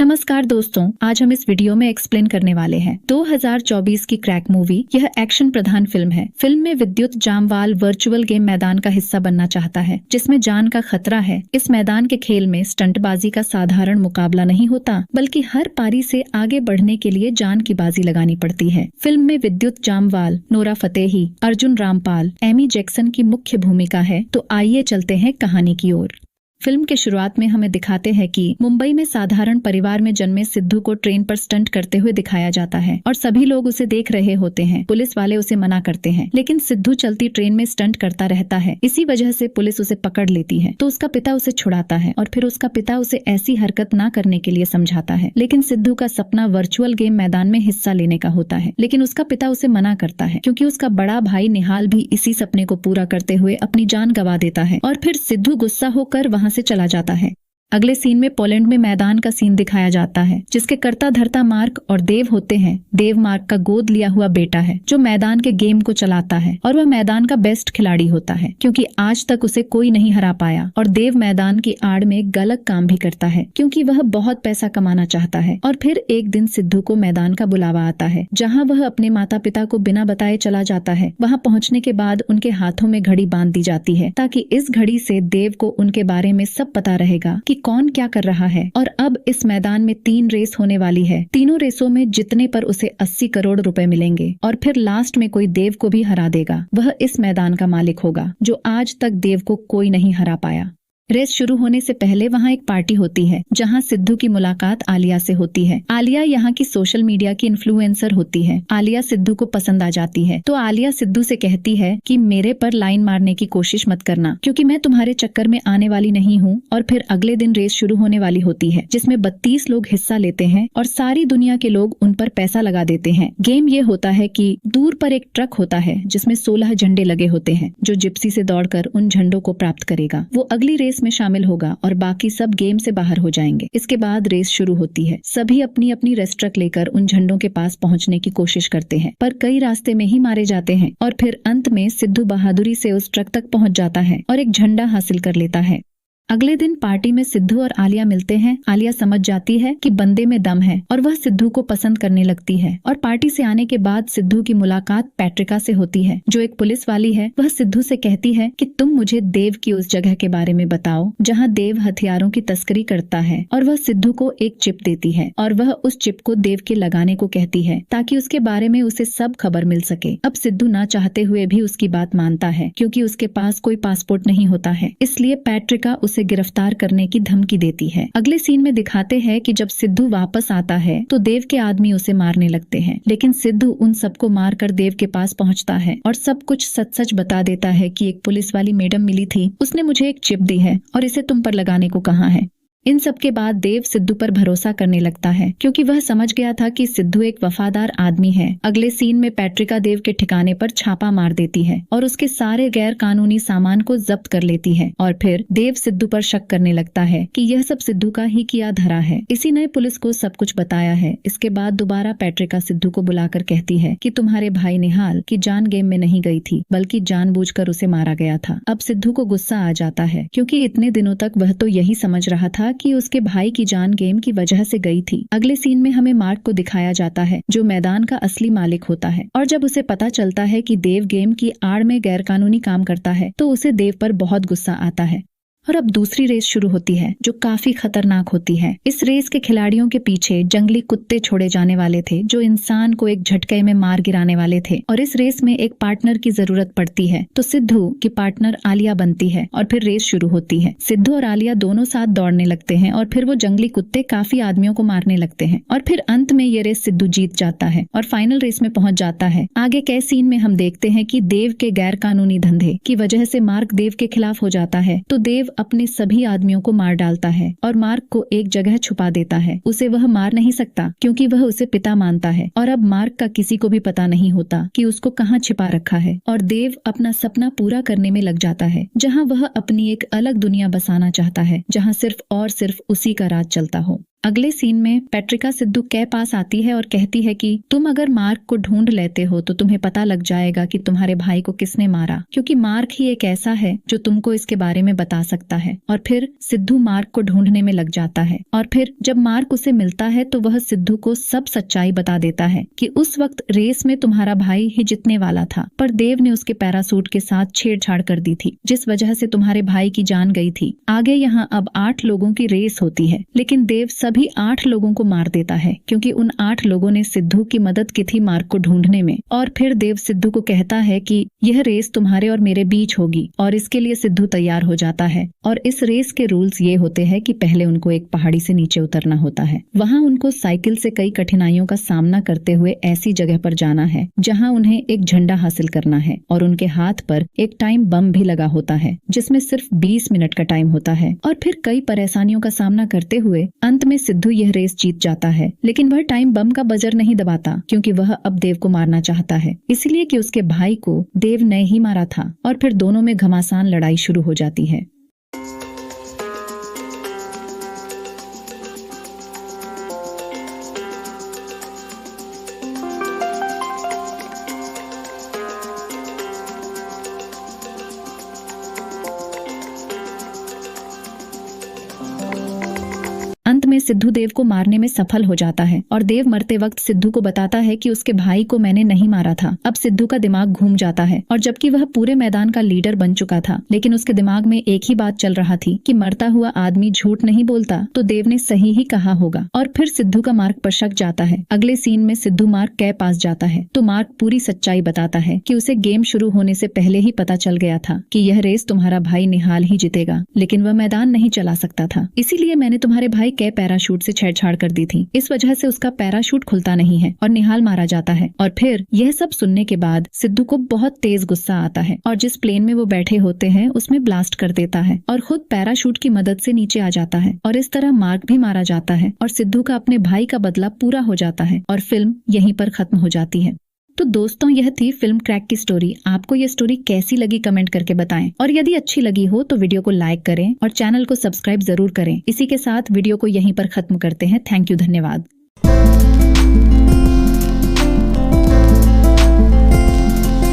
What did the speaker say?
नमस्कार दोस्तों, आज हम इस वीडियो में एक्सप्लेन करने वाले हैं 2024 की क्रैक मूवी। यह एक्शन प्रधान फिल्म है। फिल्म में विद्युत जामवाल वर्चुअल गेम मैदान का हिस्सा बनना चाहता है जिसमें जान का खतरा है। इस मैदान के खेल में स्टंटबाजी का साधारण मुकाबला नहीं होता, बल्कि हर पारी से आगे बढ़ने के लिए जान की बाजी लगानी पड़ती है। फिल्म में Vidyut Jamwal, Nora Fatehi, Arjun Rampal, Amy Jackson की मुख्य भूमिका है। तो आइए चलते हैं कहानी की ओर। फिल्म के शुरुआत में हमें दिखाते हैं कि मुंबई में साधारण परिवार में जन्मे सिद्धू को ट्रेन पर स्टंट करते हुए दिखाया जाता है और सभी लोग उसे देख रहे होते हैं। पुलिस वाले उसे मना करते हैं, लेकिन सिद्धू चलती ट्रेन में स्टंट करता रहता है। इसी वजह से पुलिस उसे पकड़ लेती है तो उसका पिता उसे छुड़ाता है और फिर उसका पिता उसे ऐसी हरकत ना करने के लिए समझाता है। लेकिन सिद्धू का सपना वर्चुअल गेम मैदान में हिस्सा लेने का होता है, लेकिन उसका पिता उसे मना करता है क्योंकि उसका बड़ा भाई निहाल भी इसी सपने को पूरा करते हुए अपनी जान गंवा देता है। और फिर सिद्धू गुस्सा होकर वहां से चला जाता है। अगले सीन में पोलैंड में मैदान का सीन दिखाया जाता है जिसके कर्ता धर्ता मार्क और देव होते हैं। देव मार्क का गोद लिया हुआ बेटा है जो मैदान के गेम को चलाता है और वह मैदान का बेस्ट खिलाड़ी होता है क्योंकि आज तक उसे कोई नहीं हरा पाया। और देव मैदान की आड़ में गलत काम भी करता है क्योंकि वह बहुत पैसा कमाना चाहता है। और फिर एक दिन सिद्धू को मैदान का बुलावा आता है जहाँ वह अपने माता पिता को बिना बताए चला जाता है। वहाँ पहुँचने के बाद उनके हाथों में घड़ी बांध दी जाती है ताकि इस घड़ी से देव को उनके बारे में सब पता रहेगा कि कौन क्या कर रहा है। और अब इस मैदान में 3 रेस होने वाली है। तीनों रेसों में जीतने पर उसे 80 करोड़ रुपए मिलेंगे और फिर लास्ट में कोई देव को भी हरा देगा। वह इस मैदान का मालिक होगा जो आज तक देव को कोई नहीं हरा पाया। रेस शुरू होने से पहले वहाँ एक पार्टी होती है जहाँ सिद्धू की मुलाकात आलिया से होती है। आलिया यहाँ की सोशल मीडिया की इन्फ्लुएंसर होती है। आलिया सिद्धू को पसंद आ जाती है तो आलिया सिद्धू से कहती है कि मेरे पर लाइन मारने की कोशिश मत करना क्योंकि मैं तुम्हारे चक्कर में आने वाली नहीं हूँ। और फिर अगले दिन रेस शुरू होने वाली होती है जिसमें 32 लोग हिस्सा लेते हैं और सारी दुनिया के लोग उन पर पैसा लगा देते हैं। गेम ये होता है कि दूर पर एक ट्रक होता है जिसमें 16 झंडे लगे होते हैं। जो जिप्सी से दौड़कर उन झंडों को प्राप्त करेगा वो अगली रेस में शामिल होगा और बाकी सब गेम से बाहर हो जाएंगे। इसके बाद रेस शुरू होती है। सभी अपनी अपनी रेस ट्रक लेकर उन झंडों के पास पहुंचने की कोशिश करते हैं पर कई रास्ते में ही मारे जाते हैं। और फिर अंत में सिद्धू बहादुरी से उस ट्रक तक पहुंच जाता है और एक झंडा हासिल कर लेता है। अगले दिन पार्टी में सिद्धू और आलिया मिलते हैं। आलिया समझ जाती है कि बंदे में दम है और वह सिद्धू को पसंद करने लगती है। और पार्टी से आने के बाद सिद्धू की मुलाकात पैट्रिका से होती है जो एक पुलिस वाली है। वह सिद्धू से कहती है कि तुम मुझे देव की उस जगह के बारे में बताओ जहाँ देव हथियारों की तस्करी करता है। और वह सिद्धू को एक चिप देती है और वह उस चिप को देव के लगाने को कहती है ताकि उसके बारे में उसे सब खबर मिल सके। अब सिद्धू ना चाहते हुए भी उसकी बात मानता है क्योंकि उसके पास कोई पासपोर्ट नहीं होता है। इसलिए पैट्रिका उसे गिरफ्तार करने की धमकी देती है। अगले सीन में दिखाते हैं कि जब सिद्धू वापस आता है तो देव के आदमी उसे मारने लगते हैं, लेकिन सिद्धू उन सबको मारकर देव के पास पहुंचता है और सब कुछ सच सच बता देता है कि एक पुलिस वाली मैडम मिली थी, उसने मुझे एक चिप दी है और इसे तुम पर लगाने को कहा है। इन सब के बाद देव सिद्धू पर भरोसा करने लगता है क्योंकि वह समझ गया था कि सिद्धू एक वफादार आदमी है। अगले सीन में पैट्रिका देव के ठिकाने पर छापा मार देती है और उसके सारे गैर कानूनी सामान को जब्त कर लेती है। और फिर देव सिद्धू पर शक करने लगता है कि यह सब सिद्धू का ही किया धरा है। इसी ने पुलिस को सब कुछ बताया है। इसके बाद दोबारा पैट्रिका सिद्धू को बुलाकर कहती है कि तुम्हारे भाई निहाल की जान गेम में नहीं गई थी बल्कि जानबूझकर उसे मारा गया था। अब सिद्धू को गुस्सा आ जाता है क्योंकि इतने दिनों तक वह तो यही समझ रहा था कि उसके भाई की जान गेम की वजह से गई थी। अगले सीन में हमें मार्क को दिखाया जाता है जो मैदान का असली मालिक होता है। और जब उसे पता चलता है कि देव गेम की आड़ में गैरकानूनी काम करता है तो उसे देव पर बहुत गुस्सा आता है। और अब दूसरी रेस शुरू होती है जो काफी खतरनाक होती है। इस रेस के खिलाड़ियों के पीछे जंगली कुत्ते छोड़े जाने वाले थे जो इंसान को एक झटके में मार गिराने वाले थे। और इस रेस में एक पार्टनर की जरूरत पड़ती है तो सिद्धू की पार्टनर आलिया बनती है और फिर रेस शुरू होती है। सिद्धू और आलिया दोनों साथ दौड़ने लगते हैं और फिर वो जंगली कुत्ते काफी आदमियों को मारने लगते हैं और फिर अंत में ये रेस सिद्धू जीत जाता है और फाइनल रेस में पहुंच जाता है। आगे के सीन में हम देखते हैं कि देव के गैर कानूनी धंधे की वजह से मार्क देव के खिलाफ हो जाता है तो देव अपने सभी आदमियों को मार डालता है और मार्क को एक जगह छुपा देता है। उसे वह मार नहीं सकता क्योंकि वह उसे पिता मानता है। और अब मार्क का किसी को भी पता नहीं होता कि उसको कहाँ छिपा रखा है। और देव अपना सपना पूरा करने में लग जाता है जहाँ वह अपनी एक अलग दुनिया बसाना चाहता है जहाँ सिर्फ और सिर्फ उसी का राज चलता हो। अगले सीन में पैट्रिका सिद्धू के पास आती है और कहती है कि तुम अगर मार्क को ढूंढ लेते हो तो तुम्हें पता लग जाएगा कि तुम्हारे भाई को किसने मारा, क्योंकि मार्क ही एक ऐसा है जो तुमको इसके बारे में बता सकता है। और फिर सिद्धू मार्क को ढूंढने में लग जाता है और फिर जब मार्क उसे मिलता है तो वह सिद्धू को सब सच्चाई बता देता है कि उस वक्त रेस में तुम्हारा भाई ही जीतने वाला था, पर देव ने उसके पैरासूट के साथ छेड़छाड़ कर दी थी, जिस वजह से तुम्हारे भाई की जान गई थी। आगे यहाँ अब 8 लोगों की रेस होती है, लेकिन देव सभी 8 लोगों को मार देता है क्योंकि उन 8 लोगों ने सिद्धू की मदद की थी मार्क को ढूंढने में। और फिर देव सिद्धू को कहता है कि यह रेस तुम्हारे और मेरे बीच होगी और इसके लिए सिद्धू तैयार हो जाता है। और इस रेस के रूल्स ये होते हैं कि पहले उनको एक पहाड़ी से नीचे उतरना होता है, वहाँ उनको साइकिल से कई कठिनाइयों का सामना करते हुए ऐसी जगह पर जाना है जहाँ उन्हें एक झंडा हासिल करना है और उनके हाथ पर एक टाइम बम भी लगा होता है जिसमें सिर्फ 20 मिनट का टाइम होता है। और फिर कई परेशानियों का सामना करते हुए अंत में सिद्धू यह रेस जीत जाता है, लेकिन वह टाइम बम का बजर नहीं दबाता क्योंकि वह अब देव को मारना चाहता है, इसलिए कि उसके भाई को देव ने ही मारा था। और फिर दोनों में घमासान लड़ाई शुरू हो जाती है। अंत में सिद्धू देव को मारने में सफल हो जाता है और देव मरते वक्त सिद्धू को बताता है कि उसके भाई को मैंने नहीं मारा था। अब सिद्धू का दिमाग घूम जाता है और जबकि वह पूरे मैदान का लीडर बन चुका था, लेकिन उसके दिमाग में एक ही बात चल रहा थी कि मरता हुआ आदमी झूठ नहीं बोलता, तो देव ने सही ही कहा होगा। और फिर सिद्धू का मार्क पर शक जाता है। अगले सीन में सिद्धू मार्क के पास जाता है तो मार्क पूरी सच्चाई बताता है कि उसे गेम शुरू होने से पहले ही पता चल गया था कि यह रेस तुम्हारा भाई निहाल ही जीतेगा, लेकिन वह मैदान नहीं चला सकता था, इसीलिए मैंने तुम्हारे भाई के पैराशूट से छेड़छाड़ कर दी थी। इस वजह से उसका पैराशूट खुलता नहीं है और निहाल मारा जाता है। और फिर यह सब सुनने के बाद सिद्धू को बहुत तेज गुस्सा आता है और जिस प्लेन में वो बैठे होते हैं उसमें ब्लास्ट कर देता है और खुद पैराशूट की मदद से नीचे आ जाता है। और इस तरह मार्क भी मारा जाता है और सिद्धू का अपने भाई का बदला पूरा हो जाता है और फिल्म यहीं पर खत्म हो जाती है। तो दोस्तों, यह थी फिल्म क्रैक की स्टोरी। आपको यह स्टोरी कैसी लगी कमेंट करके बताएं और यदि अच्छी लगी हो तो वीडियो को लाइक करें और चैनल को सब्सक्राइब जरूर करें। इसी के साथ वीडियो को यहीं पर खत्म करते हैं। थैंक यू, धन्यवाद।